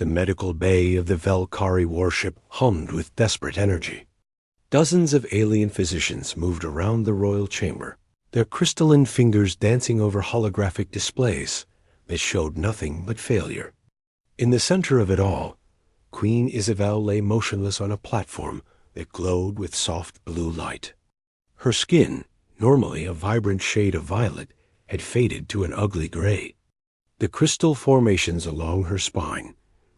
The medical bay of the Valkyrie warship hummed with desperate energy. Dozens of alien physicians moved around the royal chamber, their crystalline fingers dancing over holographic displays that showed nothing but failure. In the center of it all, Queen Isabel lay motionless on a platform that glowed with soft blue light. Her skin, normally a vibrant shade of violet, had faded to an ugly gray. The crystal formations along her spine,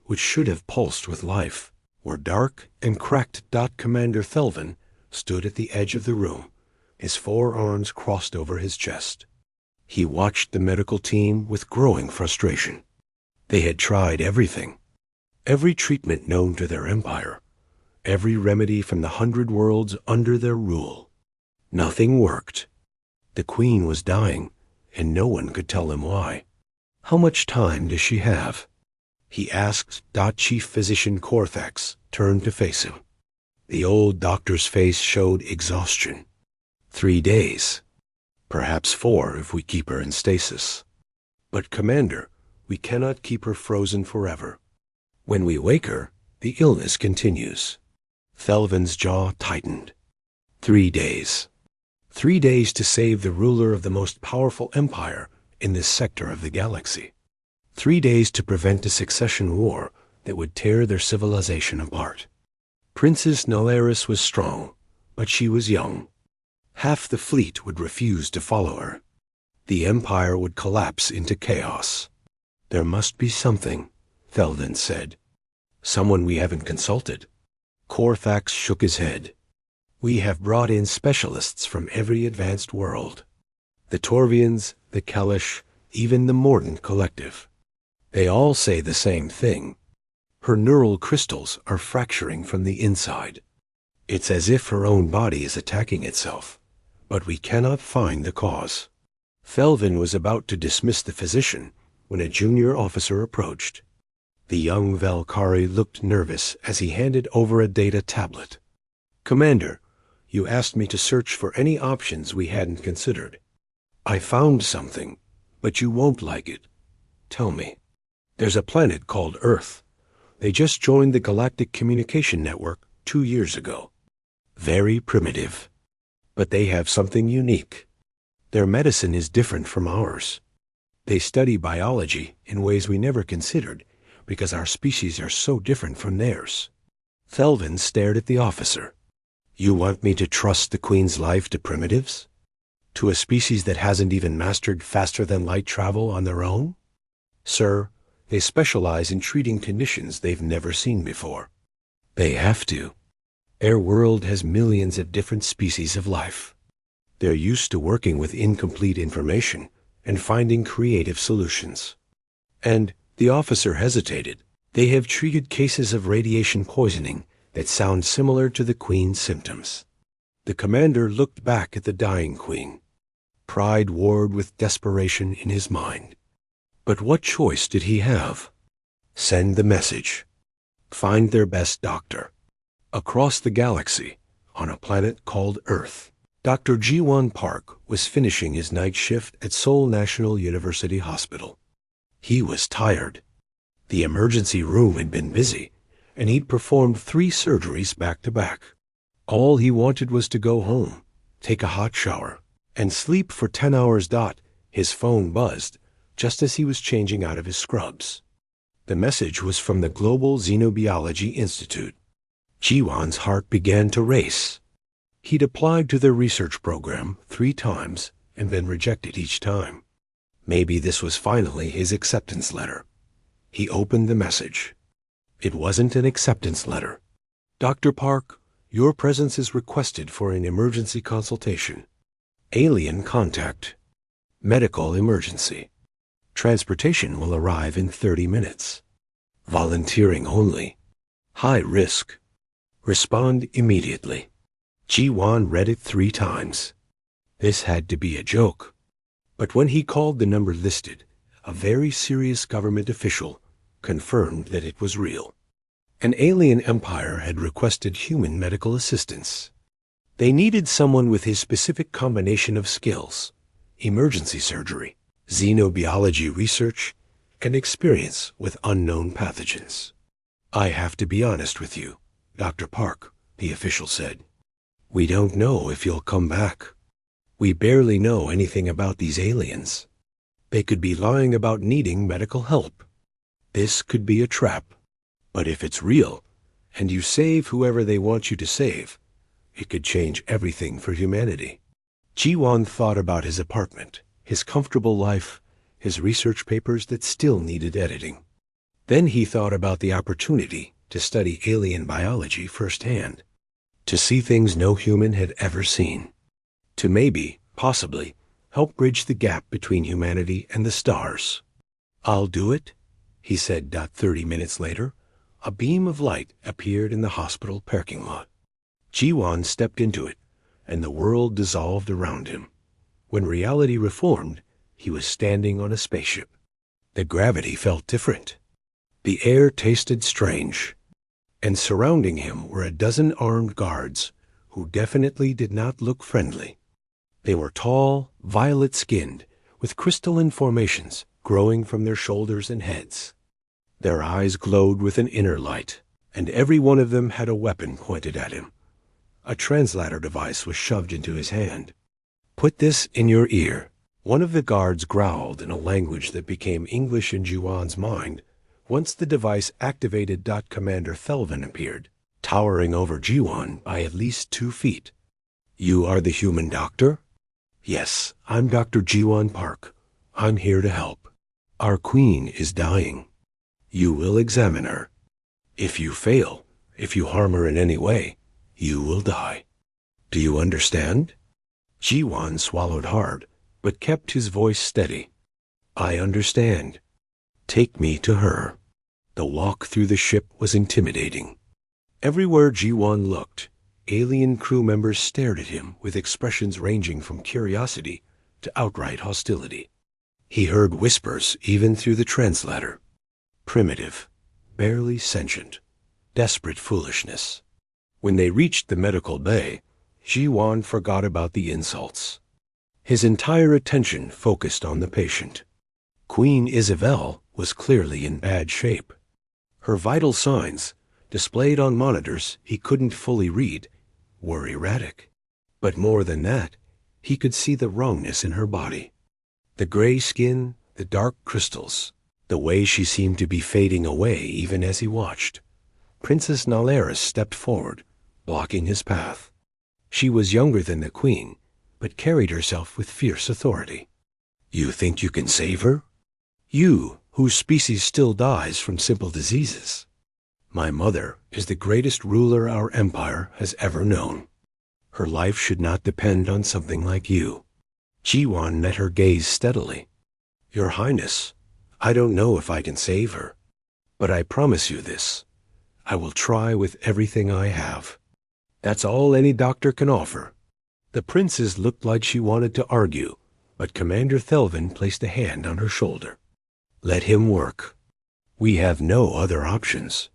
which should have pulsed with life, were dark and cracked. Commander Thelvin stood at the edge of the room, his forearms crossed over his chest. He watched the medical team with growing frustration. They had tried everything, every treatment known to their empire, every remedy from the 100 worlds under their rule. Nothing worked. The Queen was dying, and no one could tell him why. "How much time does she have?" he asked. Chief Physician Corthax turned to face him. The old doctor's face showed exhaustion. 3 days. Perhaps 4 if we keep her in stasis. But, Commander, we cannot keep her frozen forever. When we wake her, the illness continues. Thelvin's jaw tightened. 3 days. 3 days to save the ruler of the most powerful empire in this sector of the galaxy. 3 days to prevent a succession war that would tear their civilization apart. Princess Nalaris was strong, but she was young. Half the fleet would refuse to follow her. The empire would collapse into chaos. "There must be something," Thelvin said. "Someone we haven't consulted." Corthax shook his head. "We have brought in specialists from every advanced world. The Torvians, the Kalish, even the Mordant Collective. They all say the same thing. Her neural crystals are fracturing from the inside. It's as if her own body is attacking itself, but we cannot find the cause." Thelvin was about to dismiss the physician when a junior officer approached. The young Valkyrie looked nervous as he handed over a data tablet. "Commander, you asked me to search for any options we hadn't considered. I found something, but you won't like it. Tell me." "There's a planet called Earth. They just joined the Galactic Communication Network 2 years ago. Very primitive. But they have something unique. Their medicine is different from ours. They study biology in ways we never considered because our species are so different from theirs." Thelvin stared at the officer. "You want me to trust the Queen's life to primitives? To a species that hasn't even mastered faster-than-light travel on their own? Sir, they specialize in treating conditions they've never seen before. They have to. Their world has millions of different species of life. They're used to working with incomplete information and finding creative solutions. And," the officer hesitated, "they have treated cases of radiation poisoning that sound similar to the Queen's symptoms." The commander looked back at the dying Queen. Pride warred with desperation in his mind. But what choice did he have? Send the message. Find their best doctor. Across the galaxy, on a planet called Earth, Dr. Ji-Won Park was finishing his night shift at Seoul National University Hospital. He was tired. The emergency room had been busy, and he'd performed 3 surgeries back to back. All he wanted was to go home, take a hot shower, and sleep for 10 hours. His phone buzzed just as he was changing out of his scrubs. The message was from the Global Xenobiology Institute. Ji-Won's heart began to race. He'd applied to their research program 3 times and been rejected each time. Maybe this was finally his acceptance letter. He opened the message. It wasn't an acceptance letter. "Dr. Park, your presence is requested for an emergency consultation. Alien contact. Medical emergency. Transportation will arrive in 30 minutes. Volunteering only. High risk. Respond immediately." Ji-Won read it 3 times. This had to be a joke. But when he called the number listed, a very serious government official confirmed that it was real. An alien empire had requested human medical assistance. They needed someone with his specific combination of skills: emergency surgery, xenobiology research, and experience with unknown pathogens. I have to be honest with you, Dr. Park, the official said. We don't know if you'll come back. We barely know anything about these aliens. They could be lying about needing medical help. This could be a trap. But if it's real, and you save whoever they want you to save, it could change everything for humanity. Ji-won thought about his apartment, his comfortable life, his research papers that still needed editing. Then he thought about the opportunity to study alien biology firsthand, to see things no human had ever seen, to maybe, possibly, help bridge the gap between humanity and the stars. I'll do it, he said. 30 minutes later, a beam of light appeared in the hospital parking lot. Ji-won stepped into it, and the world dissolved around him. When reality reformed, he was standing on a spaceship. The gravity felt different. The air tasted strange. And surrounding him were a dozen armed guards who definitely did not look friendly. They were tall, violet-skinned, with crystalline formations growing from their shoulders and heads. Their eyes glowed with an inner light, and every one of them had a weapon pointed at him. A translator device was shoved into his hand. Put this in your ear. One of the guards growled in a language that became English in Ji-won's mind once the device activated. Commander Thelvin appeared, towering over Ji-won by at least 2 feet. You are the human doctor? Yes, I'm Dr. Ji-won Park. I'm here to help. Our queen is dying. You will examine her. If you fail, if you harm her in any way, you will die. Do you understand? Ji-won swallowed hard, but kept his voice steady. I understand. Take me to her. The walk through the ship was intimidating. Everywhere Ji-won looked, alien crew members stared at him with expressions ranging from curiosity to outright hostility. He heard whispers even through the translator. Primitive, barely sentient, desperate foolishness. When they reached the medical bay, Ji-won forgot about the insults. His entire attention focused on the patient. Queen Isabel was clearly in bad shape. Her vital signs, displayed on monitors he couldn't fully read, were erratic. But more than that, he could see the wrongness in her body. The gray skin, the dark crystals, the way she seemed to be fading away even as he watched. Princess Nalaris stepped forward, blocking his path. She was younger than the queen, but carried herself with fierce authority. You think you can save her? You, whose species still dies from simple diseases. My mother is the greatest ruler our empire has ever known. Her life should not depend on something like you. Ji-won met her gaze steadily. Your Highness, I don't know if I can save her, but I promise you this. I will try with everything I have. That's all any doctor can offer. The princess looked like she wanted to argue, but Commander Thelvin placed a hand on her shoulder. Let him work. We have no other options.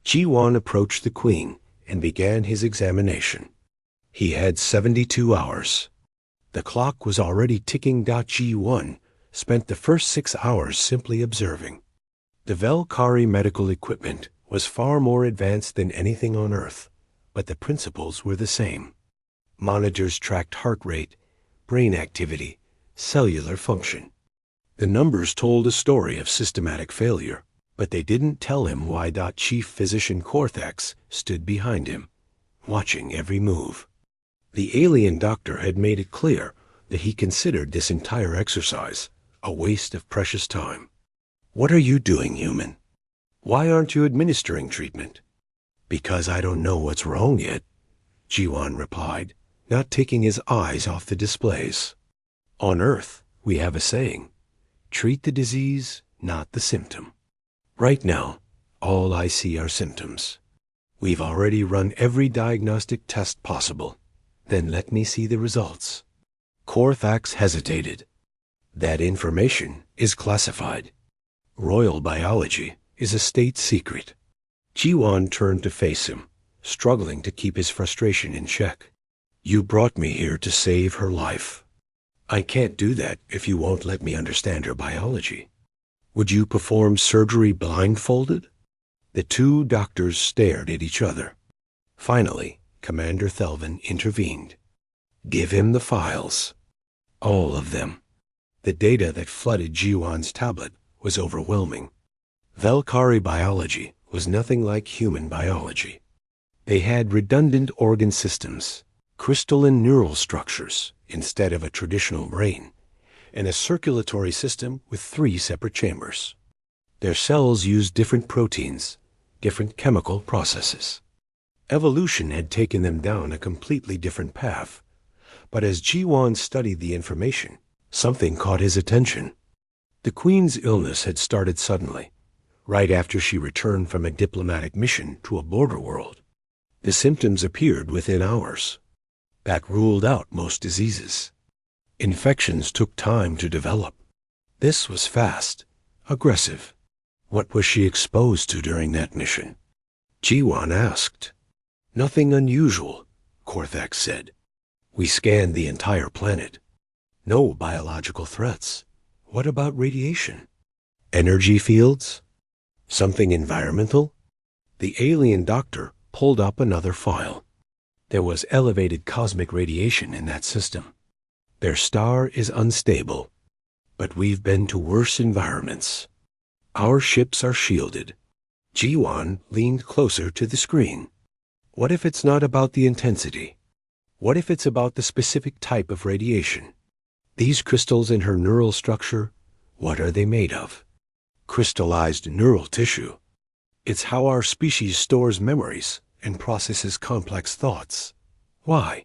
Ji-won approached the queen and began his examination. He had 72 hours. The clock was already ticking. Ji-won spent the first 6 hours simply observing. The Velkari medical equipment was far more advanced than anything on Earth, but the principles were the same. Monitors tracked heart rate, brain activity, cellular function. The numbers told a story of systematic failure, but they didn't tell him why. Chief Physician Korthax stood behind him, watching every move. The alien doctor had made it clear that he considered this entire exercise a waste of precious time. What are you doing, human? Why aren't you administering treatment? Because I don't know what's wrong yet, Ji-won replied, not taking his eyes off the displays. On Earth, we have a saying, treat the disease, not the symptom. Right now, all I see are symptoms. We've already run every diagnostic test possible. Then let me see the results. Korthax hesitated. That information is classified. Royal biology is a state secret. Ji-won turned to face him, struggling to keep his frustration in check. You brought me here to save her life. I can't do that if you won't let me understand her biology. Would you perform surgery blindfolded? The two doctors stared at each other. Finally, Commander Thelvin intervened. Give him the files. All of them. The data that flooded Jiwan's tablet was overwhelming. Velkari biology was nothing like human biology. They had redundant organ systems, crystalline neural structures instead of a traditional brain, and a circulatory system with 3 separate chambers. Their cells used different proteins, different chemical processes. Evolution had taken them down a completely different path, but as Jiwan studied the information, something caught his attention. The Queen's illness had started suddenly, right after she returned from a diplomatic mission to a border world. The symptoms appeared within hours. That ruled out most diseases. Infections took time to develop. This was fast, aggressive. What was she exposed to during that mission? Jiwan asked. Nothing unusual, Korthax said. We scanned the entire planet. No biological threats. What about radiation? Energy fields? Something environmental? The alien doctor pulled up another file. There was elevated cosmic radiation in that system. Their star is unstable, but we've been to worse environments. Our ships are shielded. Jiwan leaned closer to the screen. What if it's not about the intensity? What if it's about the specific type of radiation? These crystals in her neural structure, what are they made of? Crystallized neural tissue. It's how our species stores memories and processes complex thoughts. Why?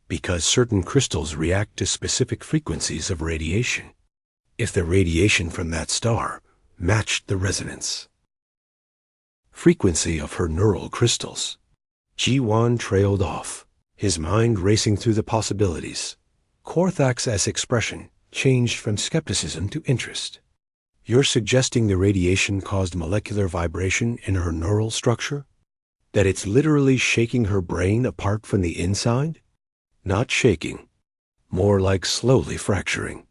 Because certain crystals react to specific frequencies of radiation. If the radiation from that star matched the resonance frequency of her neural crystals. Jiwan trailed off, his mind racing through the possibilities. Korthax's expression changed from skepticism to interest. You're suggesting the radiation caused molecular vibration in her neural structure? That it's literally shaking her brain apart from the inside? Not shaking. More like slowly fracturing.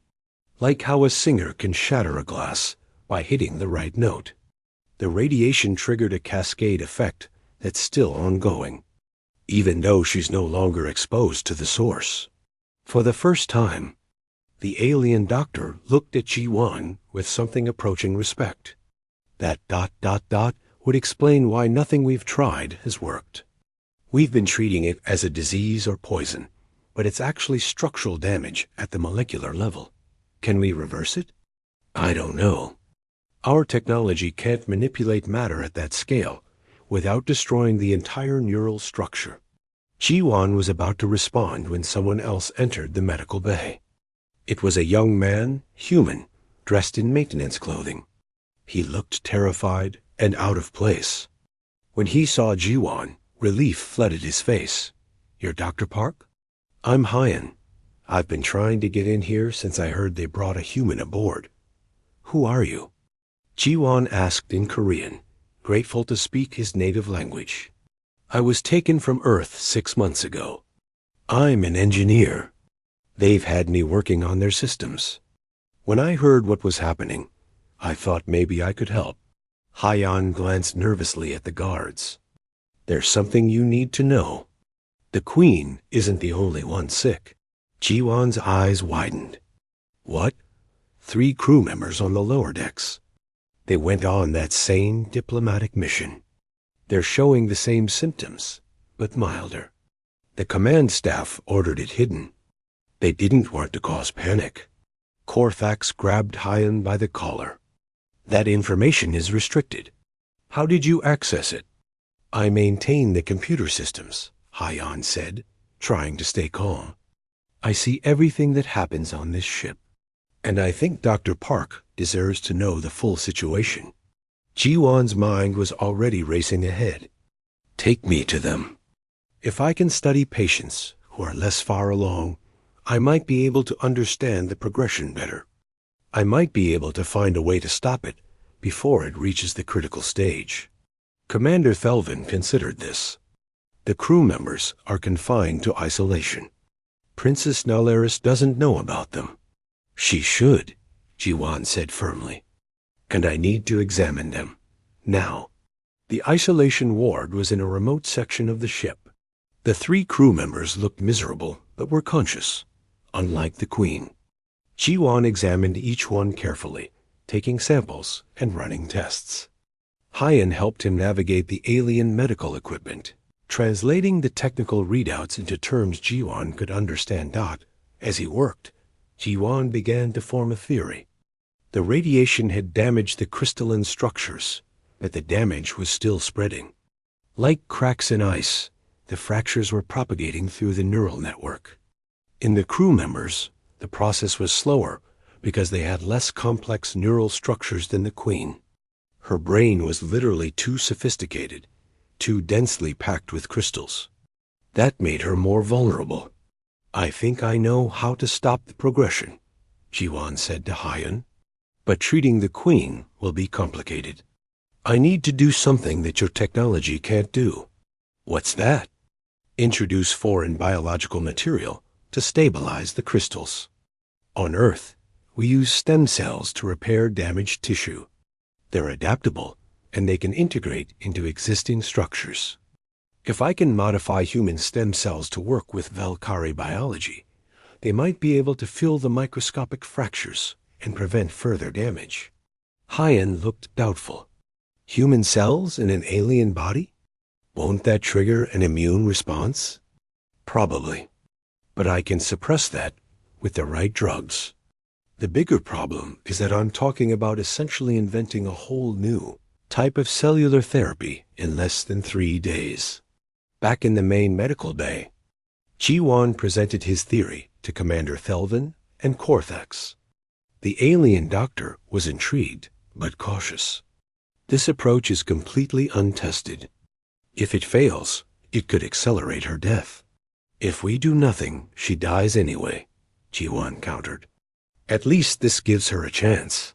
Like how a singer can shatter a glass by hitting the right note. The radiation triggered a cascade effect that's still ongoing, even though she's no longer exposed to the source. For the first time, the alien doctor looked at Jiwan with something approaching respect. That ... would explain why nothing we've tried has worked. We've been treating it as a disease or poison, but it's actually structural damage at the molecular level. Can we reverse it? I don't know. Our technology can't manipulate matter at that scale without destroying the entire neural structure. Jiwan was about to respond when someone else entered the medical bay. It was a young man, human, dressed in maintenance clothing. He looked terrified and out of place. When he saw Jiwan, relief flooded his face. You're Dr. Park? I'm Hyan. I've been trying to get in here since I heard they brought a human aboard. Who are you? Jiwan asked in Korean, grateful to speak his native language. I was taken from Earth 6 months ago. I'm an engineer. They've had me working on their systems. When I heard what was happening, I thought maybe I could help. Hyan glanced nervously at the guards. There's something you need to know. The Queen isn't the only one sick. Jiwan's eyes widened. What? 3 crew members on the lower decks. They went on that same diplomatic mission. They're showing the same symptoms, but milder. The command staff ordered it hidden. They didn't want to cause panic. Korthax grabbed Hyan by the collar. That information is restricted. How did you access it? I maintain the computer systems, Hyan said, trying to stay calm. I see everything that happens on this ship. And I think Dr. Park deserves to know the full situation. Jiwan's mind was already racing ahead. Take me to them. If I can study patients who are less far along, I might be able to understand the progression better. I might be able to find a way to stop it before it reaches the critical stage. Commander Thelvin considered this. The crew members are confined to isolation. Princess Nalaris doesn't know about them. She should, Jiwan said firmly. and I need to examine them. Now. The isolation ward was in a remote section of the ship. The 3 crew members looked miserable, but were conscious, unlike the Queen. Ji-won examined each one carefully, taking samples and running tests. Hyan helped him navigate the alien medical equipment, translating the technical readouts into terms Ji-won could understand. As he worked, Ji-won began to form a theory. The radiation had damaged the crystalline structures, but the damage was still spreading. Like cracks in ice, the fractures were propagating through the neural network. In the crew members, the process was slower because they had less complex neural structures than the Queen. Her brain was literally too sophisticated, too densely packed with crystals. That made her more vulnerable. I think I know how to stop the progression, Ji-won said to Hyan. But treating the Queen will be complicated. I need to do something that your technology can't do. What's that? Introduce foreign biological material to stabilize the crystals. On Earth, we use stem cells to repair damaged tissue. They're adaptable, and they can integrate into existing structures. If I can modify human stem cells to work with Valkyrie biology, they might be able to fill the microscopic fractures and prevent further damage. Hyan looked doubtful. Human cells in an alien body? Won't that trigger an immune response? Probably. But I can suppress that with the right drugs. The bigger problem is that I'm talking about essentially inventing a whole new type of cellular therapy in less than 3 days. Back in the main medical bay, Ji-won presented his theory to Commander Thelvin and Korthax. The alien doctor was intrigued, but cautious. This approach is completely untested. If it fails, it could accelerate her death. If we do nothing, she dies anyway, Ji-won countered. At least this gives her a chance.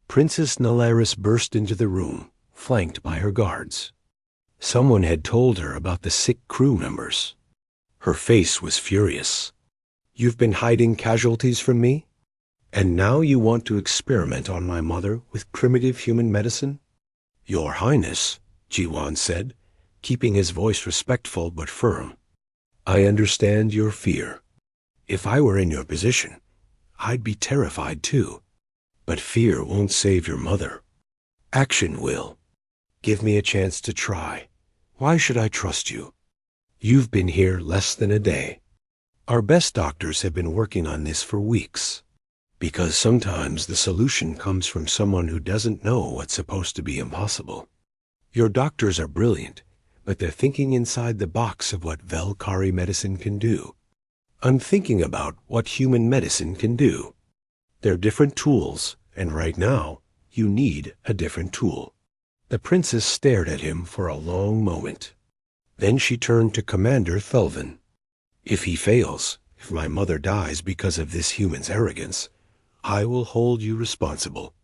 Princess Nalaris burst into the room, flanked by her guards. Someone had told her about the sick crew members. Her face was furious. You've been hiding casualties from me? And now you want to experiment on my mother with primitive human medicine? Your Highness, Ji-won said, keeping his voice respectful but firm. I understand your fear. If I were in your position, I'd be terrified too. But fear won't save your mother. Action will. Give me a chance to try. Why should I trust you? You've been here less than a day. Our best doctors have been working on this for weeks. Because sometimes the solution comes from someone who doesn't know what's supposed to be impossible. Your doctors are brilliant, but they're thinking inside the box of what Valkyrie medicine can do. I'm thinking about what human medicine can do. They're different tools, and right now, you need a different tool. The princess stared at him for a long moment. Then she turned to Commander Thelvin. If he fails, if my mother dies because of this human's arrogance, I will hold you responsible.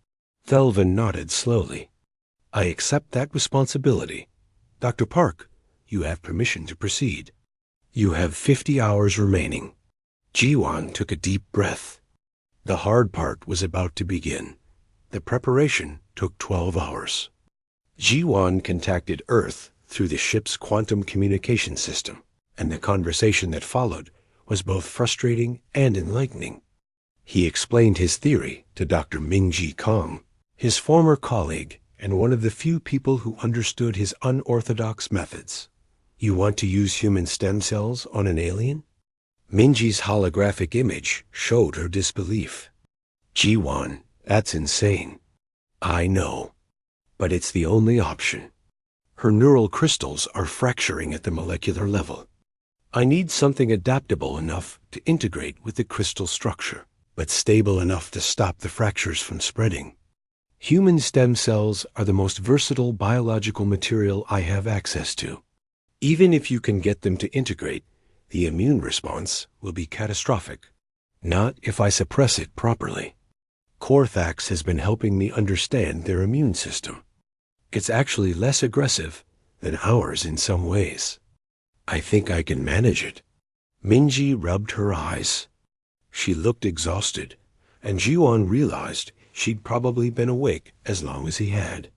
Thelvin nodded slowly. I accept that responsibility. Dr. Park, you have permission to proceed. You have 50 hours remaining. Ji-won took a deep breath. The hard part was about to begin. The preparation took 12 hours. Ji-won contacted Earth through the ship's quantum communication system, and the conversation that followed was both frustrating and enlightening. He explained his theory to Dr. Ming-Ji Kong, his former colleague and one of the few people who understood his unorthodox methods. You want to use human stem cells on an alien? Minji's holographic image showed her disbelief. Ji-won, that's insane. I know, but it's the only option. Her neural crystals are fracturing at the molecular level. I need something adaptable enough to integrate with the crystal structure, but stable enough to stop the fractures from spreading. Human stem cells are the most versatile biological material I have access to. Even if you can get them to integrate, the immune response will be catastrophic. Not if I suppress it properly. Korthax has been helping me understand their immune system. It's actually less aggressive than ours in some ways. I think I can manage it. Minji rubbed her eyes. She looked exhausted, and Ji-won realized she'd probably been awake as long as he had.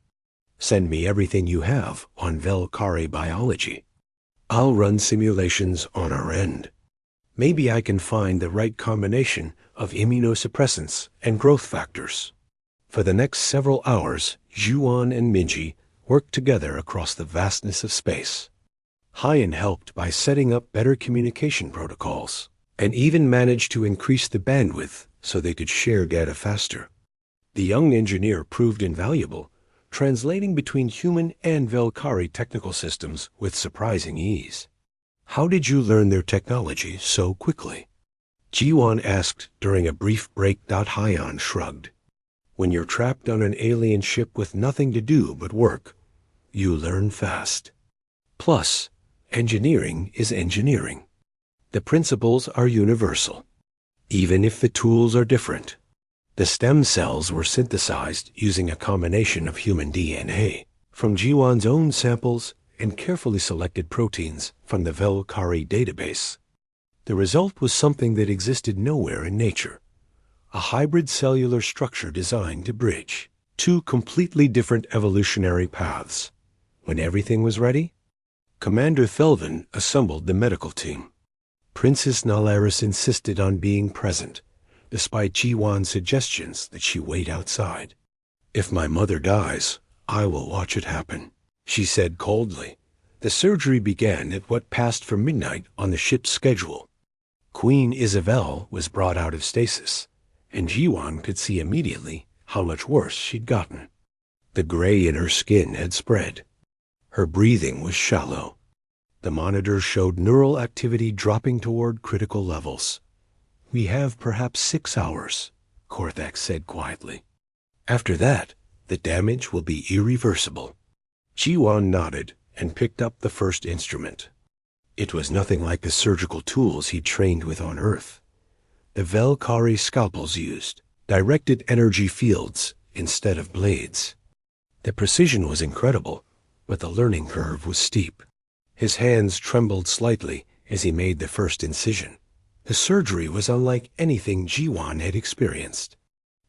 Send me everything you have on Velkari biology. I'll run simulations on our end. Maybe I can find the right combination of immunosuppressants and growth factors. For the next several hours, Zhuan and Minji worked together across the vastness of space. Haiyan helped by setting up better communication protocols, and even managed to increase the bandwidth so they could share data faster. The young engineer proved invaluable, translating between human and Velkari technical systems with surprising ease. How did you learn their technology so quickly? Jiwan asked during a brief break. Haiyan shrugged. When you're trapped on an alien ship with nothing to do but work, you learn fast. Plus, engineering is engineering. The principles are universal, even if the tools are different. The stem cells were synthesized using a combination of human DNA from Jiwan's own samples and carefully selected proteins from the Velkari database. The result was something that existed nowhere in nature, a hybrid cellular structure designed to bridge two completely different evolutionary paths. When everything was ready, Commander Thelvin assembled the medical team. Princess Nalaris insisted on being present, despite Jiwan's suggestions that she wait outside. If my mother dies, I will watch it happen, she said coldly. The surgery began at what passed for midnight on the ship's schedule. Queen Isabel was brought out of stasis, and Jiwan could see immediately how much worse she'd gotten. The gray in her skin had spread. Her breathing was shallow. The monitors showed neural activity dropping toward critical levels. We have perhaps 6 hours, Korthak said quietly. After that, the damage will be irreversible. Jiwan nodded and picked up the first instrument. It was nothing like the surgical tools he'd trained with on Earth. The Velkari scalpels used directed energy fields instead of blades. The precision was incredible, but the learning curve was steep. His hands trembled slightly as he made the first incision. The surgery was unlike anything Jiwan had experienced.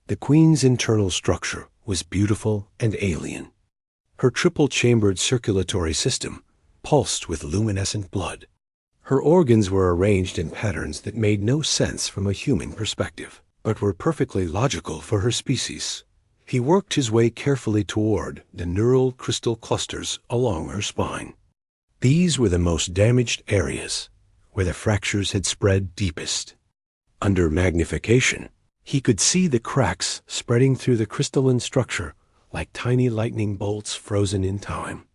The Queen's internal structure was beautiful and alien. Her triple-chambered circulatory system pulsed with luminescent blood. Her organs were arranged in patterns that made no sense from a human perspective, but were perfectly logical for her species. He worked his way carefully toward the neural crystal clusters along her spine. These were the most damaged areas, where the fractures had spread deepest. Under magnification, he could see the cracks spreading through the crystalline structure like tiny lightning bolts frozen in time.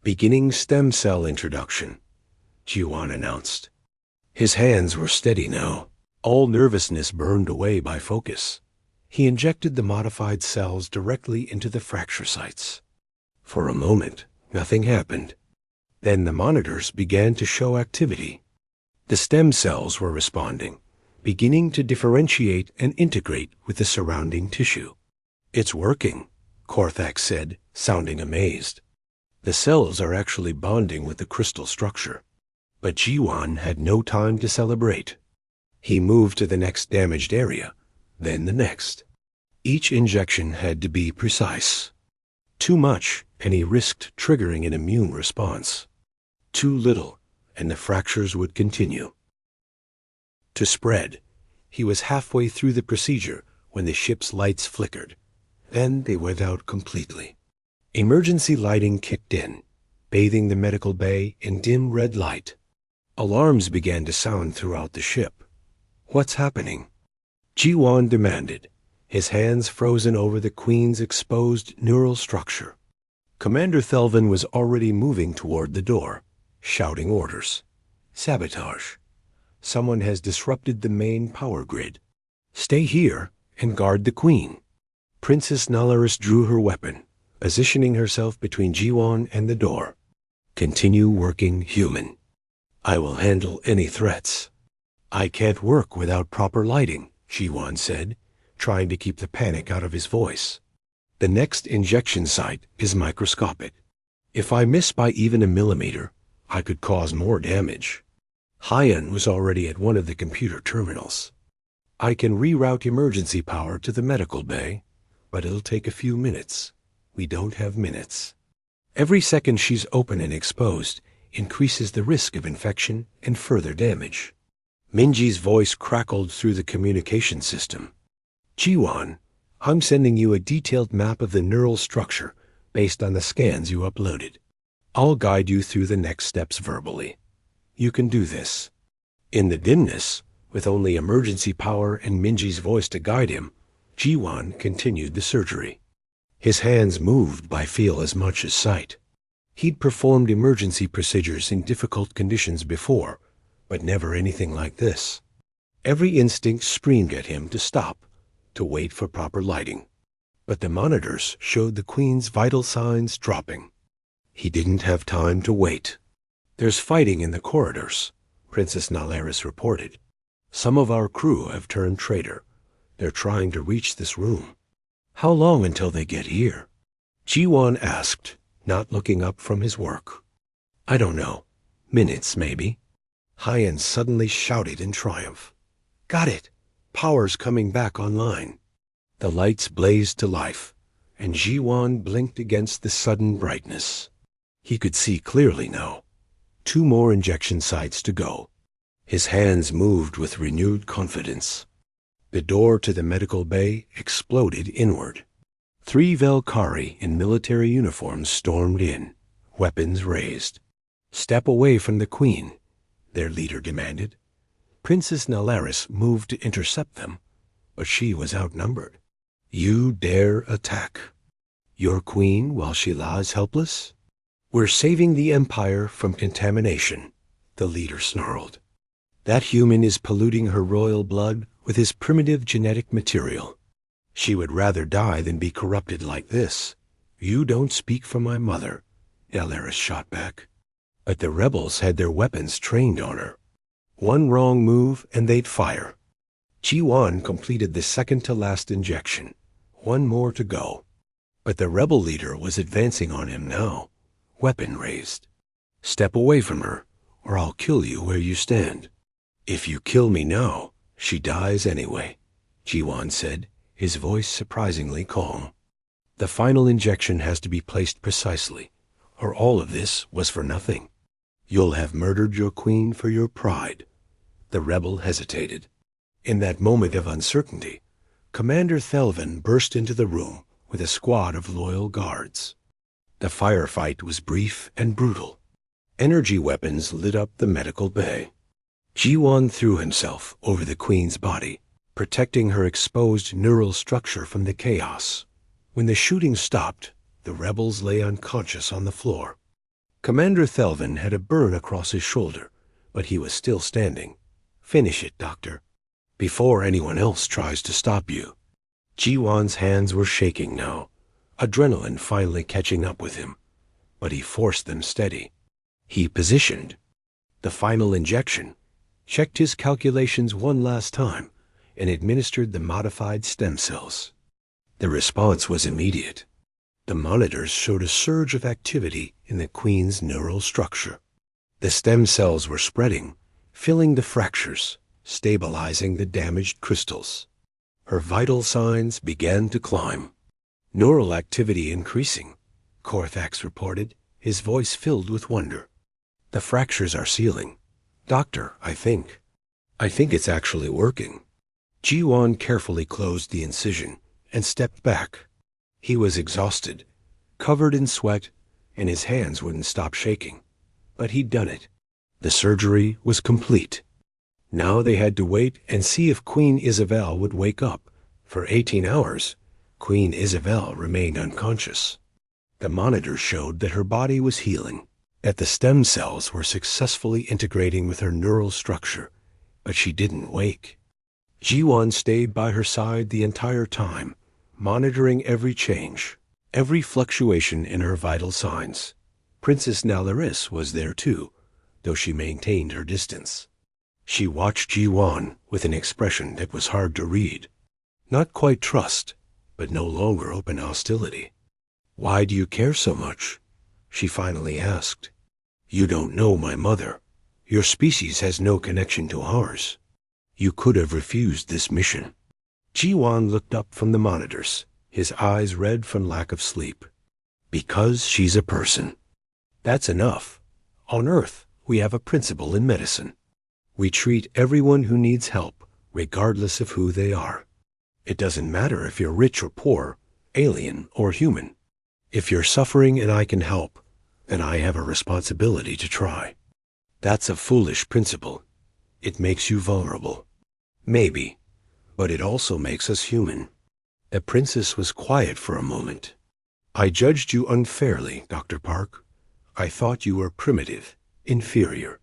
Beginning stem cell introduction, Jiwan announced. His hands were steady now, all nervousness burned away by focus. He injected the modified cells directly into the fracture sites. For a moment, nothing happened. Then the monitors began to show activity. The stem cells were responding, beginning to differentiate and integrate with the surrounding tissue. It's working, Korthak said, sounding amazed. The cells are actually bonding with the crystal structure. But Jiwan had no time to celebrate. He moved to the next damaged area, then the next. Each injection had to be precise. Too much, and he risked triggering an immune response. Too little, and the fractures would continue to spread. He was halfway through the procedure when the ship's lights flickered. Then they went out completely. Emergency lighting kicked in, bathing the medical bay in dim red light. Alarms began to sound throughout the ship. What's happening? Jiwan demanded, his hands frozen over the Queen's exposed neural structure. Commander Thelvin was already moving toward the door, shouting orders. Sabotage. Someone has disrupted the main power grid. Stay here and guard the Queen. Princess Nalaris drew her weapon, positioning herself between Jiwan and the door. Continue working human. I will handle any threats. I can't work without proper lighting, Jiwan said, trying to keep the panic out of his voice. The next injection site is microscopic. If I miss by even a millimeter, I could cause more damage. Haiyan was already at one of the computer terminals. I can reroute emergency power to the medical bay, but it'll take a few minutes. We don't have minutes. Every second she's open and exposed increases the risk of infection and further damage. Minji's voice crackled through the communication system. Jiwan, I'm sending you a detailed map of the neural structure based on the scans you uploaded. I'll guide you through the next steps verbally. You can do this. In the dimness, with only emergency power and Minji's voice to guide him, Jiwan continued the surgery. His hands moved by feel as much as sight. He'd performed emergency procedures in difficult conditions before, but never anything like this. Every instinct screamed at him to stop, to wait for proper lighting. But the monitors showed the Queen's vital signs dropping. He didn't have time to wait. There's fighting in the corridors, Princess Nalaris reported. Some of our crew have turned traitor. They're trying to reach this room. How long until they get here? Jiwan asked, not looking up from his work. I don't know. Minutes, maybe. Hyan suddenly shouted in triumph. Got it! Power's coming back online. The lights blazed to life, and Jiwan blinked against the sudden brightness. He could see clearly now. 2 more injection sites to go. His hands moved with renewed confidence. The door to the medical bay exploded inward. 3 Velkari in military uniforms stormed in, weapons raised. Step away from the Queen, their leader demanded. Princess Nalaris moved to intercept them, but she was outnumbered. You dare attack your Queen while she lies helpless? We're saving the Empire from contamination, the leader snarled. That human is polluting her royal blood with his primitive genetic material. She would rather die than be corrupted like this. You don't speak for my mother, Nalaris shot back. But the rebels had their weapons trained on her. One wrong move and they'd fire. Jiwan completed the second-to-last injection. 1 more to go. But the rebel leader was advancing on him now, weapon raised. Step away from her, or I'll kill you where you stand. If you kill me now, she dies anyway, Jiwan said, his voice surprisingly calm. The final injection has to be placed precisely, or all of this was for nothing. You'll have murdered your Queen for your pride. The rebel hesitated. In that moment of uncertainty, Commander Thelvin burst into the room with a squad of loyal guards. The firefight was brief and brutal. Energy weapons lit up the medical bay. Jiwan threw himself over the Queen's body, protecting her exposed neural structure from the chaos. When the shooting stopped, the rebels lay unconscious on the floor. Commander Thelvin had a burn across his shoulder, but he was still standing. Finish it, Doctor, before anyone else tries to stop you. Jiwan's hands were shaking now, adrenaline finally catching up with him, but he forced them steady. He positioned the final injection, checked his calculations one last time, and administered the modified stem cells. The response was immediate. The monitors showed a surge of activity in the Queen's neural structure. The stem cells were spreading, filling the fractures, stabilizing the damaged crystals. Her vital signs began to climb. Neural activity increasing, Korthax reported, his voice filled with wonder. The fractures are sealing. Doctor, I think it's actually working. Jiwan carefully closed the incision and stepped back. He was exhausted, covered in sweat, and his hands wouldn't stop shaking. But he'd done it. The surgery was complete. Now they had to wait and see if Queen Isabel would wake up. For 18 hours, Queen Isabel remained unconscious. The monitors showed that her body was healing, that the stem cells were successfully integrating with her neural structure, but she didn't wake. Jiwan stayed by her side the entire time, monitoring every change, every fluctuation in her vital signs. Princess Nalaris was there too, though she maintained her distance. She watched Jiwan with an expression that was hard to read. Not quite trust, but no longer open hostility. Why do you care so much? She finally asked. You don't know my mother. Your species has no connection to ours. You could have refused this mission. Jiwan looked up from the monitors, his eyes red from lack of sleep. Because she's a person. That's enough. On Earth, we have a principle in medicine. We treat everyone who needs help, regardless of who they are. It doesn't matter if you're rich or poor, alien or human. If you're suffering and I can help, then I have a responsibility to try. That's a foolish principle. It makes you vulnerable. Maybe, but it also makes us human. The princess was quiet for a moment. I judged you unfairly, Dr. Park. I thought you were primitive, inferior.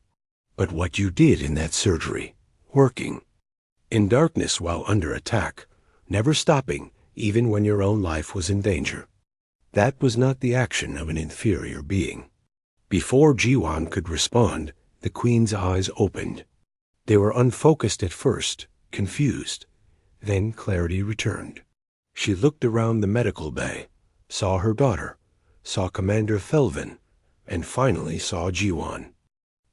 But what you did in that surgery, working, in darkness while under attack, never stopping even when your own life was in danger, that was not the action of an inferior being. Before Jiwan could respond, the Queen's eyes opened. They were unfocused at first, confused. Then clarity returned. She looked around the medical bay, saw her daughter, saw Commander Felvin, and finally saw Jiwan.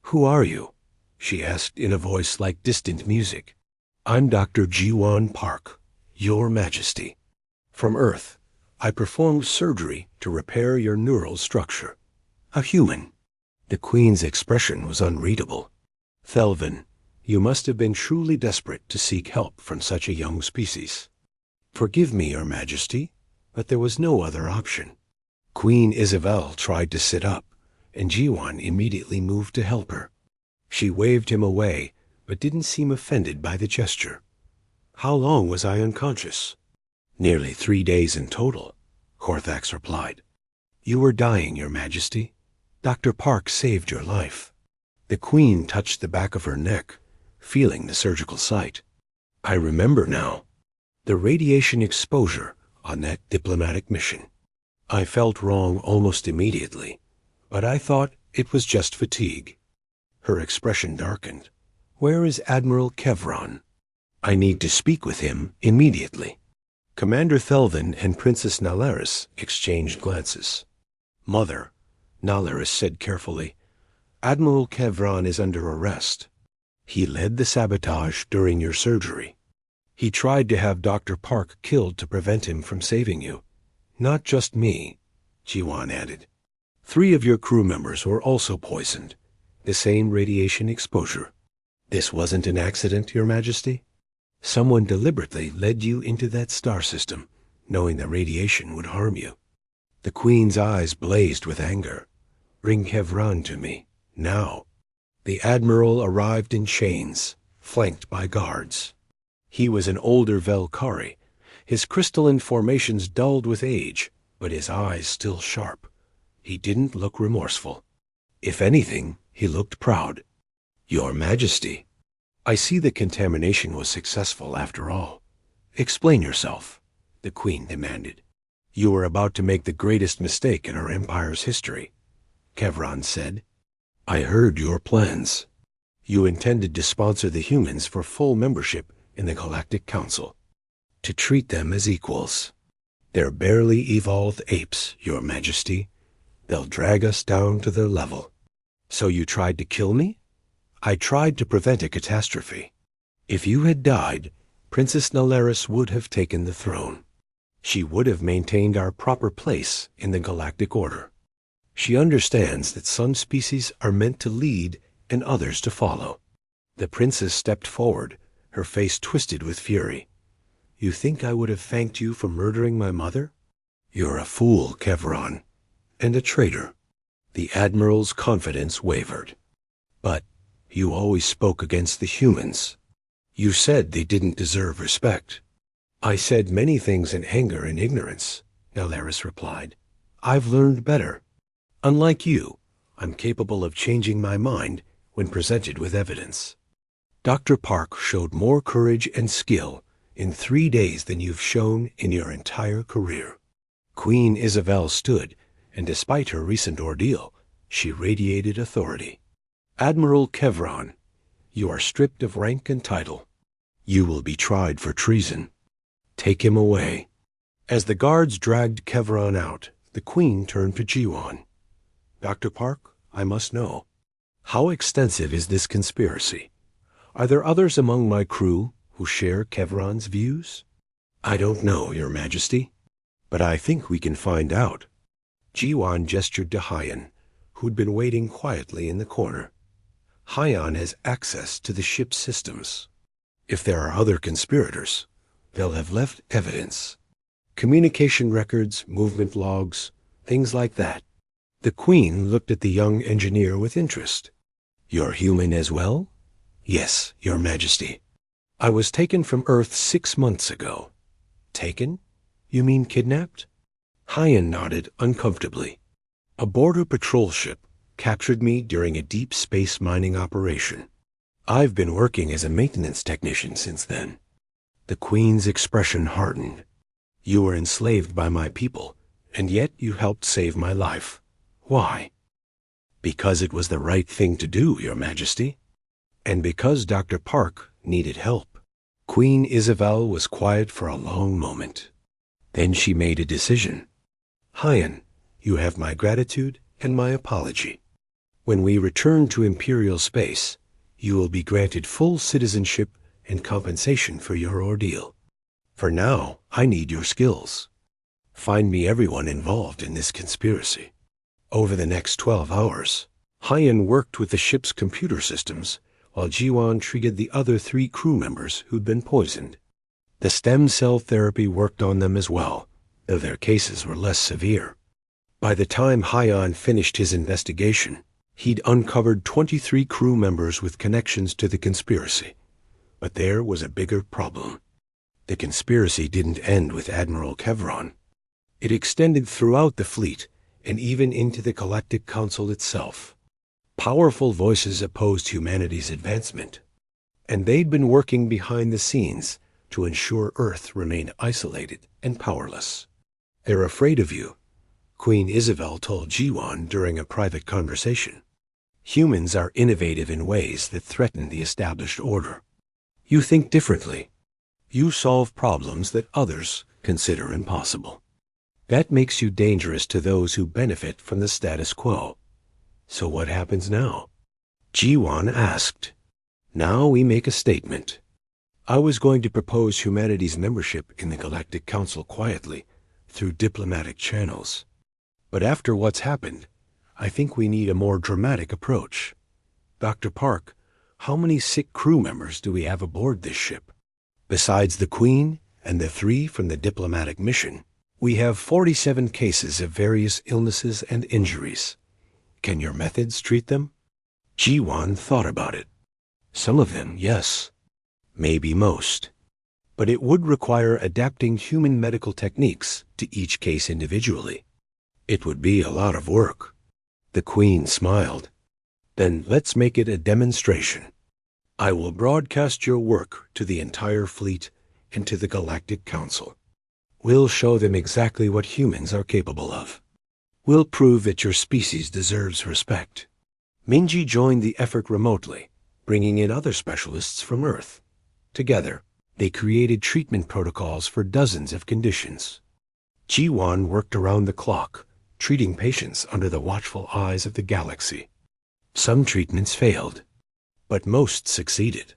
"Who are you?" she asked in a voice like distant music. "I'm Dr. Jiwan Park, Your Majesty. From Earth, I performed surgery to repair your neural structure. A human." The Queen's expression was unreadable. "Felvin, you must have been truly desperate to seek help from such a young species." "Forgive me, Your Majesty, but there was no other option." Queen Isabel tried to sit up, and Jiwan immediately moved to help her. She waved him away, but didn't seem offended by the gesture. "How long was I unconscious?" "Nearly 3 days in total," Korthax replied. "You were dying, Your Majesty. Dr. Park saved your life." The Queen touched the back of her neck, feeling the surgical site. "I remember now. The radiation exposure on that diplomatic mission. I felt wrong almost immediately, but I thought it was just fatigue." Her expression darkened. "Where is Admiral Kevron?" "I need to speak with him immediately." Commander Thelvin and Princess Nalaris exchanged glances. "Mother," Nalaris said carefully, "Admiral Kevron is under arrest. He led the sabotage during your surgery. He tried to have Dr. Park killed to prevent him from saving you. Not just me," Jiwan added. 3 of your crew members were also poisoned. The same radiation exposure. This wasn't an accident, Your Majesty. Someone deliberately led you into that star system, knowing the radiation would harm you." The Queen's eyes blazed with anger. "Bring Kevron to me, now." The Admiral arrived in chains, flanked by guards. He was an older Velkari, his crystalline formations dulled with age, but his eyes still sharp. He didn't look remorseful. If anything, he looked proud. "Your Majesty, I see the contamination was successful after all. Explain yourself," the Queen demanded. "You were about to make the greatest mistake in our empire's history," Kevron said. "I heard your plans. You intended to sponsor the humans for full membership in the Galactic Council, to treat them as equals. They're barely evolved apes, Your Majesty. They'll drag us down to their level. So you tried to kill me? I tried to prevent a catastrophe. If you had died, Princess Nalaris would have taken the throne. She would have maintained our proper place in the galactic order. She understands that some species are meant to lead and others to follow." The princess stepped forward, her face twisted with fury. "You think I would have thanked you for murdering my mother? You're a fool, Kevron, and a traitor." The Admiral's confidence wavered. "But you always spoke against the humans. You said they didn't deserve respect." "I said many things in anger and ignorance," Nalaris replied. "I've learned better. Unlike you, I'm capable of changing my mind when presented with evidence. Dr. Park showed more courage and skill in 3 days than you've shown in your entire career." Queen Isabel stood, and despite her recent ordeal, she radiated authority. "Admiral Kevron, you are stripped of rank and title. You will be tried for treason. Take him away." As the guards dragged Kevron out, the Queen turned to Jiwan. "Dr. Park, I must know. How extensive is this conspiracy? Are there others among my crew who share Kevron's views?" "I don't know, Your Majesty." But I think we can find out. Jiwan gestured to Hyan, who'd been waiting quietly in the corner. Hyan has access to the ship's systems. If there are other conspirators, they'll have left evidence. Communication records, movement logs, things like that. The Queen looked at the young engineer with interest. You're human as well? Yes, Your Majesty. I was taken from Earth 6 months ago. Taken? You mean kidnapped? Hyan nodded uncomfortably. A border patrol ship captured me during a deep space mining operation. I've been working as a maintenance technician since then. The Queen's expression hardened. You were enslaved by my people, and yet you helped save my life. Why? Because it was the right thing to do, Your Majesty. And because Dr. Park needed help. Queen Isabel was quiet for a long moment. Then she made a decision. Hyan, you have my gratitude and my apology. When we return to Imperial space, you will be granted full citizenship and compensation for your ordeal. For now, I need your skills. Find me everyone involved in this conspiracy. Over the next 12 hours, Hyan worked with the ship's computer systems while Jiwan treated the other 3 crew members who'd been poisoned. The stem cell therapy worked on them as well, though their cases were less severe. By the time Hyan finished his investigation, he'd uncovered 23 crew members with connections to the conspiracy. But there was a bigger problem. The conspiracy didn't end with Admiral Kevron. It extended throughout the fleet and even into the Galactic Council itself. Powerful voices opposed humanity's advancement, and they'd been working behind the scenes to ensure Earth remained isolated and powerless. They're afraid of you, Queen Isabel told Jiwan during a private conversation. Humans are innovative in ways that threaten the established order. You think differently. You solve problems that others consider impossible. That makes you dangerous to those who benefit from the status quo. So what happens now? Jiwan asked. Now we make a statement. I was going to propose humanity's membership in the Galactic Council quietly, through diplomatic channels. But after what's happened, I think we need a more dramatic approach. Dr. Park, how many sick crew members do we have aboard this ship? Besides the Queen and the 3 from the diplomatic mission, we have 47 cases of various illnesses and injuries. Can your methods treat them? Jiwan thought about it. Some of them, yes. Maybe most. But it would require adapting human medical techniques to each case individually. It would be a lot of work. The Queen smiled. Then let's make it a demonstration. I will broadcast your work to the entire fleet and to the Galactic Council. We'll show them exactly what humans are capable of. We'll prove that your species deserves respect. Minji joined the effort remotely, bringing in other specialists from Earth. Together, they created treatment protocols for dozens of conditions. Jiwan worked around the clock, treating patients under the watchful eyes of the galaxy. Some treatments failed, but most succeeded.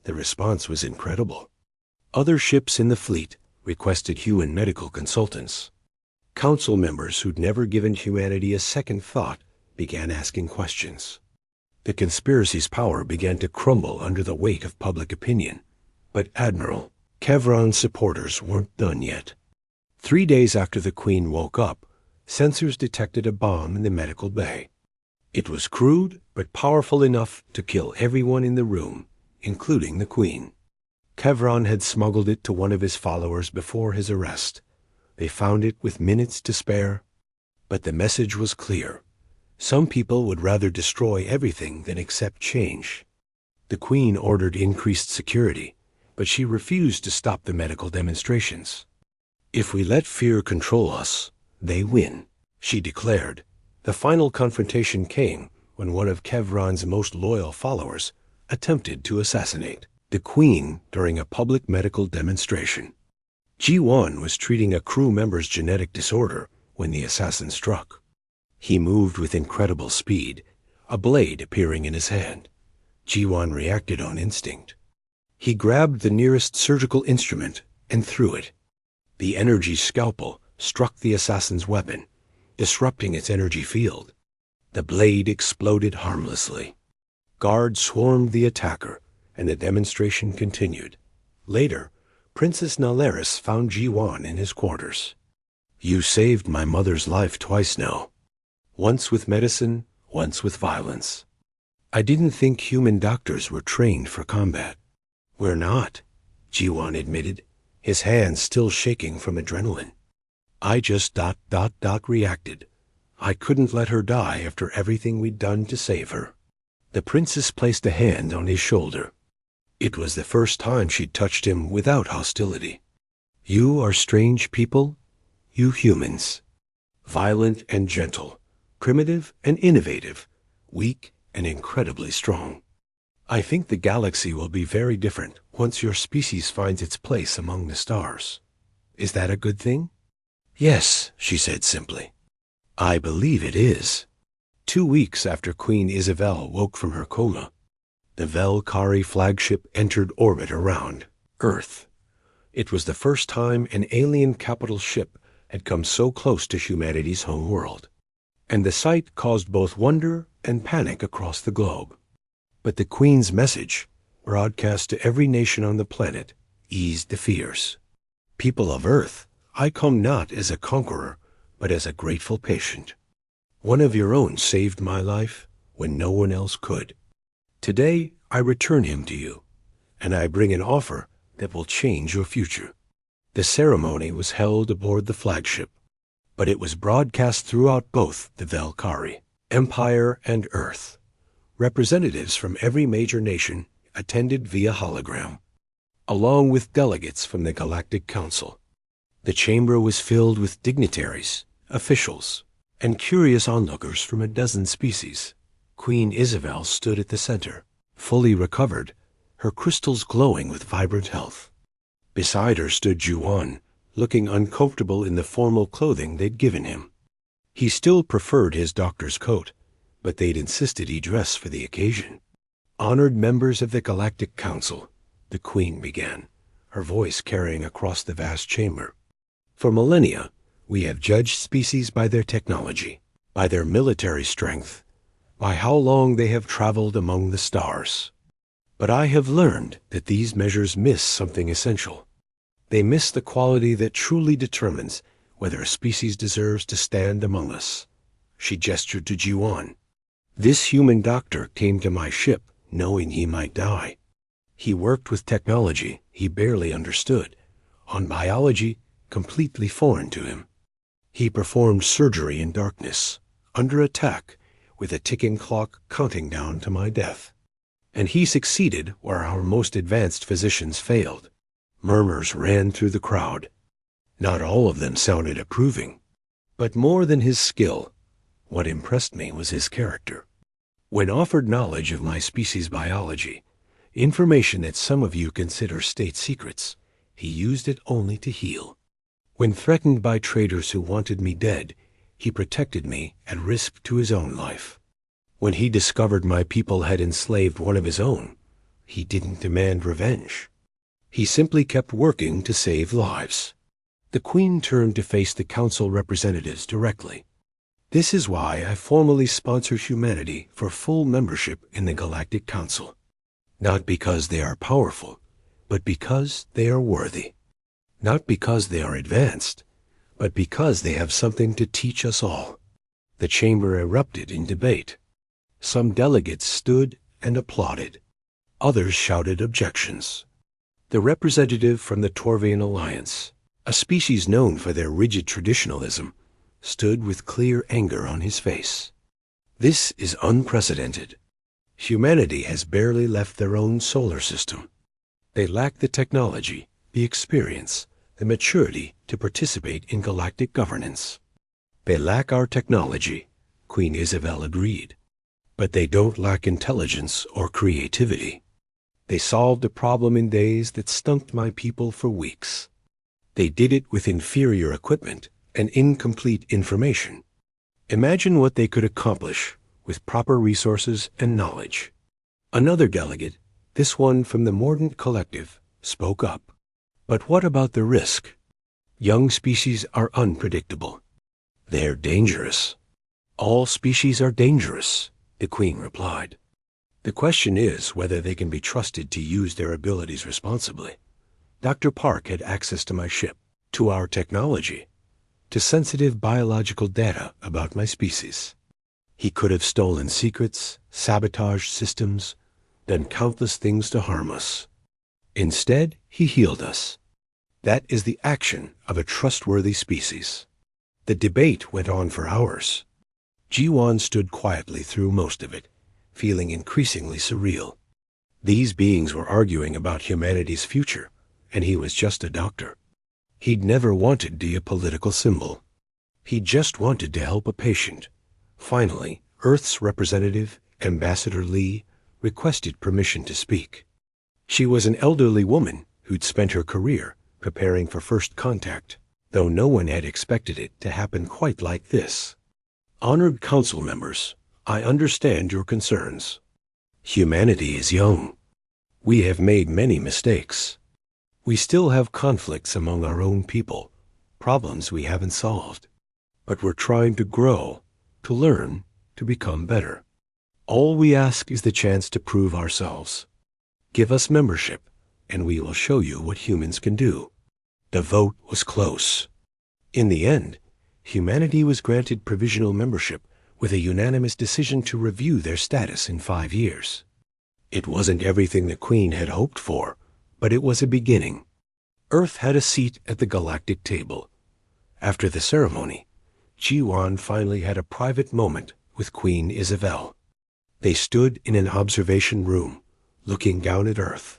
The response was incredible. Other ships in the fleet requested human medical consultants. Council members who'd never given humanity a second thought began asking questions. The conspiracy's power began to crumble under the weight of public opinion. But Admiral Kevron's supporters weren't done yet. 3 days after the Queen woke up, sensors detected a bomb in the medical bay. It was crude, but powerful enough to kill everyone in the room, including the Queen. Kevron had smuggled it to one of his followers before his arrest. They found it with minutes to spare. But the message was clear. Some people would rather destroy everything than accept change. The Queen ordered increased security, but she refused to stop the medical demonstrations. If we let fear control us, they win, she declared. The final confrontation came when one of Kevron's most loyal followers attempted to assassinate the Queen during a public medical demonstration. G1 was treating a crew member's genetic disorder when the assassin struck. He moved with incredible speed, a blade appearing in his hand. G1 reacted on instinct. He grabbed the nearest surgical instrument and threw it. The energy scalpel struck the assassin's weapon, disrupting its energy field. The blade exploded harmlessly. Guards swarmed the attacker, and the demonstration continued. Later, Princess Nalaris found Jiwan in his quarters. "You saved my mother's life twice now. Once with medicine, once with violence. I didn't think human doctors were trained for combat." "We're not," Jiwan admitted, his hands still shaking from adrenaline. "I just reacted. I couldn't let her die after everything we'd done to save her." The princess placed a hand on his shoulder. It was the first time she'd touched him without hostility. "You are strange people, you humans. Violent and gentle, primitive and innovative, weak and incredibly strong. I think the galaxy will be very different once your species finds its place among the stars. Is that a good thing?" "Yes," she said simply. "I believe it is." 2 weeks after Queen Isabel woke from her coma, the Velkari flagship entered orbit around Earth. It was the first time an alien capital ship had come so close to humanity's home world, and the sight caused both wonder and panic across the globe. But the Queen's message, broadcast to every nation on the planet, eased the fears. "People of Earth, I come not as a conqueror, but as a grateful patient. One of your own saved my life when no one else could. Today I return him to you, and I bring an offer that will change your future." The ceremony was held aboard the flagship, but it was broadcast throughout both the Velkari, Empire and Earth. Representatives from every major nation attended via hologram, along with delegates from the Galactic Council. The chamber was filled with dignitaries, officials, and curious onlookers from a dozen species. Queen Isabel stood at the center, fully recovered, her crystals glowing with vibrant health. Beside her stood Jiwan, looking uncomfortable in the formal clothing they'd given him. He still preferred his doctor's coat, but they'd insisted he dress for the occasion. "Honored members of the Galactic Council," the Queen began, her voice carrying across the vast chamber. "For millennia, we have judged species by their technology, by their military strength, by how long they have traveled among the stars. But I have learned that these measures miss something essential. They miss the quality that truly determines whether a species deserves to stand among us." She gestured to Jiwan. "This human doctor came to my ship knowing he might die. He worked with technology he barely understood, on biology completely foreign to him. He performed surgery in darkness, under attack, with a ticking clock counting down to my death. And he succeeded where our most advanced physicians failed." Murmurs ran through the crowd. Not all of them sounded approving. But more than his skill, what impressed me was his character. When offered knowledge of my species' biology, information that some of you consider state secrets, he used it only to heal. When threatened by traitors who wanted me dead, he protected me at risk to his own life. When he discovered my people had enslaved one of his own, he didn't demand revenge. He simply kept working to save lives. The Queen turned to face the Council representatives directly. "This is why I formally sponsor humanity for full membership in the Galactic Council. Not because they are powerful, but because they are worthy. Not because they are advanced, but because they have something to teach us all." The chamber erupted in debate. Some delegates stood and applauded. Others shouted objections. The representative from the Torvian Alliance, a species known for their rigid traditionalism, stood with clear anger on his face. "This is unprecedented. Humanity has barely left their own solar system. They lack the technology, the experience, the maturity to participate in galactic governance." "They lack our technology," Queen Isabel agreed. "But they don't lack intelligence or creativity. They solved a problem in days that stumped my people for weeks. They did it with inferior equipment and incomplete information. Imagine what they could accomplish with proper resources and knowledge." Another delegate, this one from the Mordant Collective, spoke up. "But what about the risk? Young species are unpredictable. They're dangerous. All species are dangerous, the Queen replied. The question is whether they can be trusted to use their abilities responsibly. Dr. Park had access to my ship, to our technology, to sensitive biological data about my species. He could have stolen secrets, sabotaged systems, done countless things to harm us. Instead, he healed us. That is the action of a trustworthy species. The debate went on for hours. Jiwan stood quietly through most of it, feeling increasingly surreal. These beings were arguing about humanity's future, and he was just a doctor. He'd never wanted to be a political symbol. He just wanted to help a patient. Finally, Earth's representative, Ambassador Lee, requested permission to speak. She was an elderly woman who'd spent her career preparing for first contact, though no one had expected it to happen quite like this. Honored council members, I understand your concerns. Humanity is young. We have made many mistakes. We still have conflicts among our own people, problems we haven't solved. But we're trying to grow, to learn, to become better. All we ask is the chance to prove ourselves. Give us membership, and we will show you what humans can do. The vote was close. In the end, humanity was granted provisional membership with a unanimous decision to review their status in 5 years. It wasn't everything the Queen had hoped for, but it was a beginning. Earth had a seat at the galactic table. After the ceremony, Jiwan finally had a private moment with Queen Isabel. They stood in an observation room, looking down at Earth.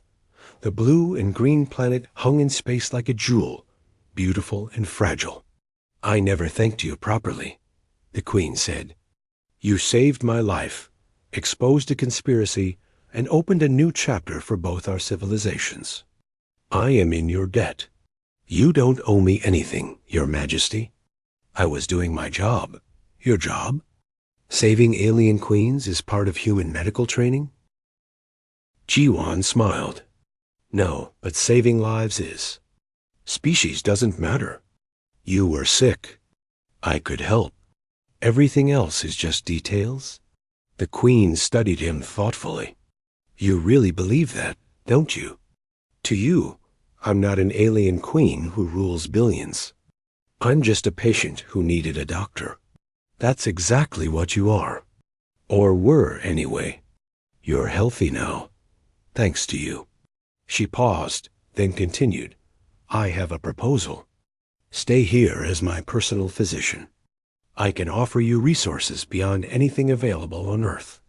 The blue and green planet hung in space like a jewel, beautiful and fragile. I never thanked you properly, the Queen said. You saved my life, exposed a conspiracy, and opened a new chapter for both our civilizations. I am in your debt. You don't owe me anything, Your Majesty. I was doing my job. Your job? Saving alien queens is part of human medical training? Jiwan smiled. No, but saving lives is. Species doesn't matter. You were sick. I could help. Everything else is just details. The Queen studied him thoughtfully. You really believe that, don't you? To you, I'm not an alien queen who rules billions. I'm just a patient who needed a doctor. That's exactly what you are. Or were, anyway. You're healthy now. Thanks to you. She paused, then continued. I have a proposal. Stay here as my personal physician. I can offer you resources beyond anything available on Earth.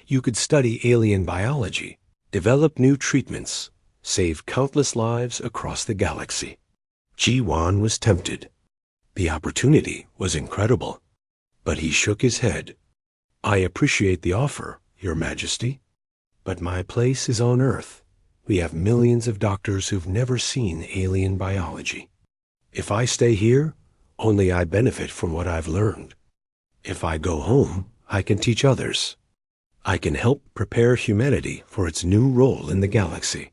You could study alien biology, develop new treatments, save countless lives across the galaxy. Jiwan was tempted. The opportunity was incredible. But he shook his head. I appreciate the offer, Your Majesty. But my place is on Earth. We have millions of doctors who've never seen alien biology. If I stay here, only I benefit from what I've learned. If I go home, I can teach others. I can help prepare humanity for its new role in the galaxy.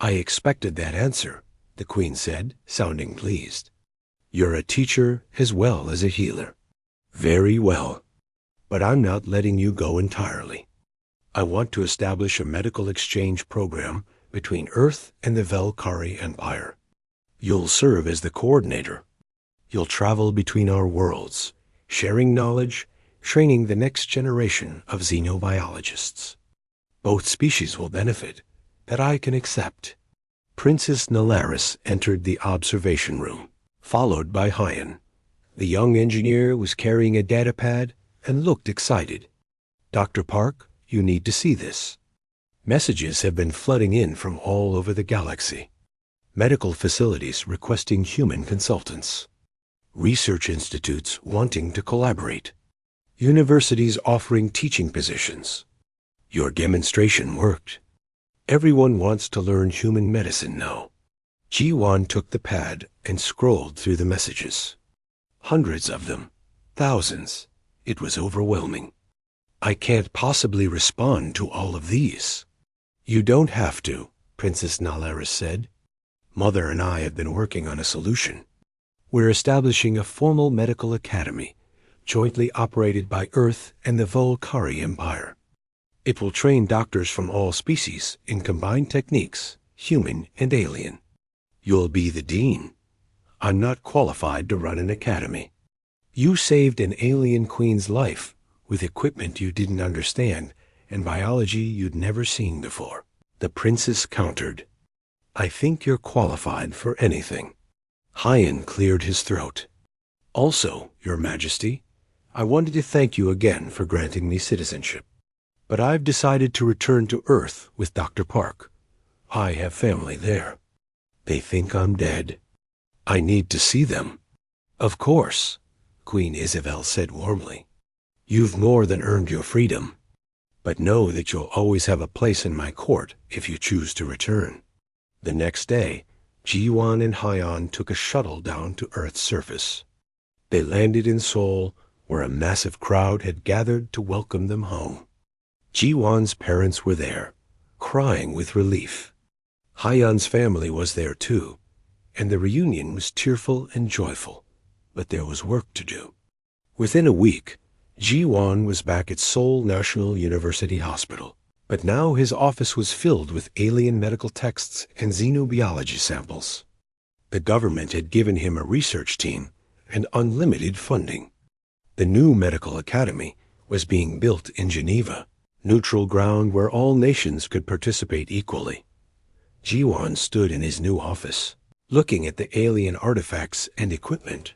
I expected that answer, the Queen said, sounding pleased. You're a teacher as well as a healer. Very well. But I'm not letting you go entirely. I want to establish a medical exchange program between Earth and the Velkari Empire. You'll serve as the coordinator. You'll travel between our worlds, sharing knowledge, training the next generation of xenobiologists. Both species will benefit. That I can accept. Princess Nalaris entered the observation room, followed by Hyan. The young engineer was carrying a datapad and looked excited. Dr. Park, you need to see this. Messages have been flooding in from all over the galaxy. Medical facilities requesting human consultants. Research institutes wanting to collaborate. Universities offering teaching positions. Your demonstration worked. Everyone wants to learn human medicine now. Jiwan took the pad and scrolled through the messages. Hundreds of them. Thousands. It was overwhelming. I can't possibly respond to all of these. You don't have to, Princess Nalaris said. Mother and I have been working on a solution. We're establishing a formal medical academy, jointly operated by Earth and the Volcari Empire. It will train doctors from all species in combined techniques, human and alien. You'll be the dean. I'm not qualified to run an academy. You saved an alien queen's life with equipment you didn't understand and biology you'd never seen before. The princess countered. I think you're qualified for anything. Hyan cleared his throat. Also, Your Majesty, I wanted to thank you again for granting me citizenship. But I've decided to return to Earth with Dr. Park. I have family there. They think I'm dead. I need to see them. Of course, Queen Isabel said warmly. You've more than earned your freedom. But know that you'll always have a place in my court if you choose to return. The next day, Ji-Wan and Hyan took a shuttle down to Earth's surface. They landed in Seoul, where a massive crowd had gathered to welcome them home. Ji-Wan's parents were there, crying with relief. Hyan's family was there too, and the reunion was tearful and joyful, but there was work to do. Within a week, Ji-Wan was back at Seoul National University Hospital, but now his office was filled with alien medical texts and xenobiology samples. The government had given him a research team and unlimited funding. The new medical academy was being built in Geneva, neutral ground where all nations could participate equally. Ji-Wan stood in his new office, looking at the alien artifacts and equipment.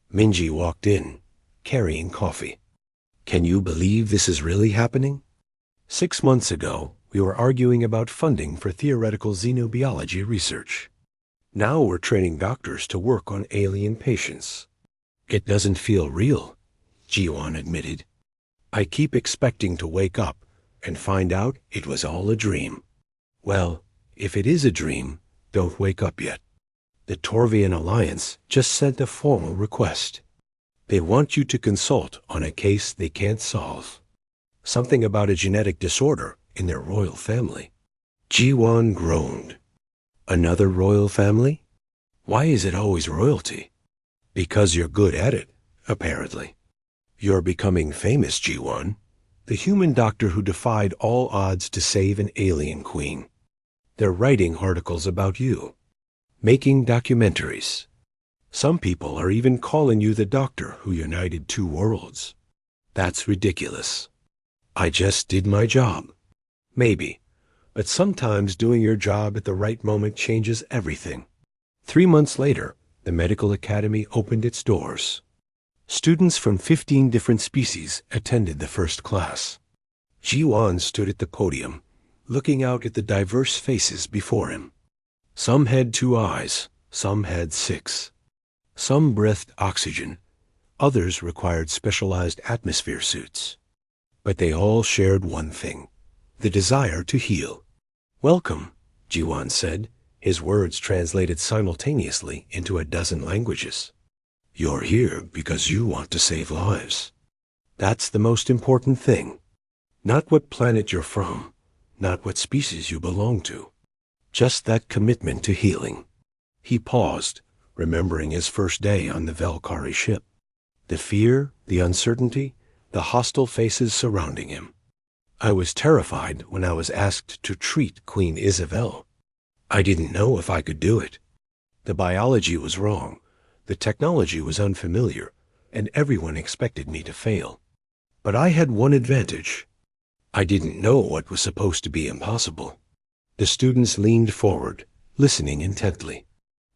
Minji walked in, carrying coffee. Can you believe this is really happening? 6 months ago, we were arguing about funding for theoretical xenobiology research. Now we're training doctors to work on alien patients. It doesn't feel real, Ji-Wan admitted. I keep expecting to wake up and find out it was all a dream. Well, if it is a dream, don't wake up yet. The Torvian Alliance just sent a formal request. They want you to consult on a case they can't solve. Something about a genetic disorder in their royal family. Ji-Wan groaned. Another royal family? Why is it always royalty? Because you're good at it, apparently. You're becoming famous, Ji-Wan. The human doctor who defied all odds to save an alien queen. They're writing articles about you, making documentaries. Some people are even calling you the doctor who united two worlds. That's ridiculous. I just did my job. Maybe, but sometimes doing your job at the right moment changes everything. 3 months later, the medical academy opened its doors. Students from 15 different species attended the first class. Ji-Wan stood at the podium, looking out at the diverse faces before him. Some had 2 eyes, some had 6. Some breathed oxygen, others required specialized atmosphere suits. But they all shared one thing, the desire to heal. Welcome, Ji-Wan said, his words translated simultaneously into a dozen languages. You're here because you want to save lives. That's the most important thing. Not what planet you're from, not what species you belong to. Just that commitment to healing. He paused, remembering his first day on the Volcari ship. The fear, the uncertainty, the hostile faces surrounding him. I was terrified when I was asked to treat Queen Isabel. I didn't know if I could do it. The biology was wrong. The technology was unfamiliar, and everyone expected me to fail. But I had one advantage. I didn't know what was supposed to be impossible. The students leaned forward, listening intently.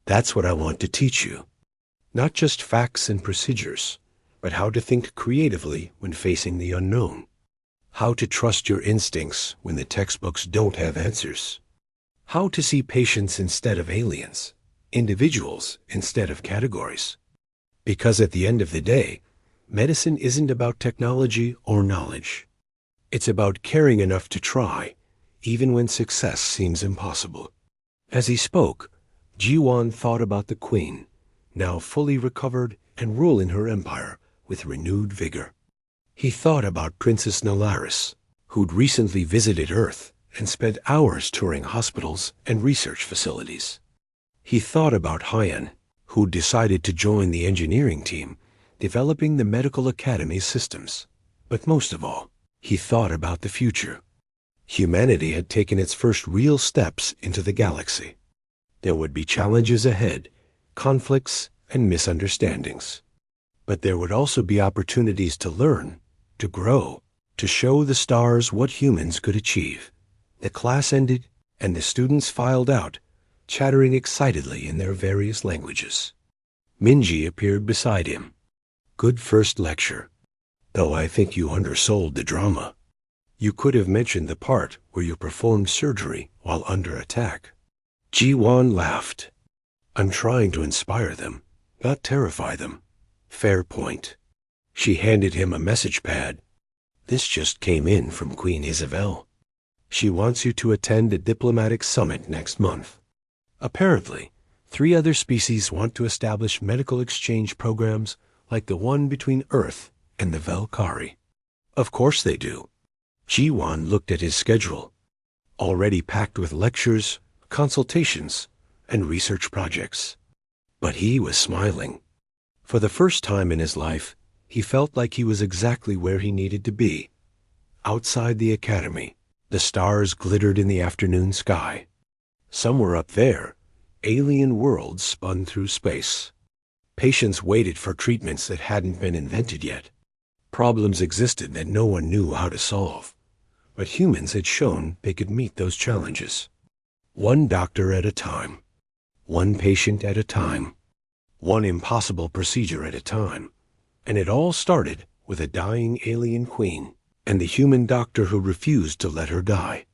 That's what I want to teach you. Not just facts and procedures, but how to think creatively when facing the unknown. How to trust your instincts when the textbooks don't have answers. How to see patients instead of aliens, individuals instead of categories. Because at the end of the day, medicine isn't about technology or knowledge. It's about caring enough to try, even when success seems impossible. As he spoke, Ji-Wan thought about the Queen, now fully recovered and ruling her empire with renewed vigor. He thought about Princess Nolaris, who'd recently visited Earth and spent hours touring hospitals and research facilities. He thought about Hyan, who decided to join the engineering team, developing the medical academy systems. But most of all, he thought about the future. Humanity had taken its first real steps into the galaxy. There would be challenges ahead, conflicts and misunderstandings. But there would also be opportunities to learn, to grow, to show the stars what humans could achieve. The class ended, and the students filed out, chattering excitedly in their various languages. Minji appeared beside him. "Good first lecture, though I think you undersold the drama. You could have mentioned the part where you performed surgery while under attack." Ji-won laughed. "I'm trying to inspire them, not terrify them." "Fair point." She handed him a message pad. "This just came in from Queen Isabel. She wants you to attend a diplomatic summit next month. Apparently, 3 other species want to establish medical exchange programs like the one between Earth and the Valkyrie." "Of course they do." Ji-won looked at his schedule, already packed with lectures, consultations, and research projects. But he was smiling. For the first time in his life, he felt like he was exactly where he needed to be. Outside the academy, the stars glittered in the afternoon sky. Somewhere up there, alien worlds spun through space. Patients waited for treatments that hadn't been invented yet. Problems existed that no one knew how to solve. But humans had shown they could meet those challenges. One doctor at a time. One patient at a time. One impossible procedure at a time. And it all started with a dying alien queen and the human doctor who refused to let her die.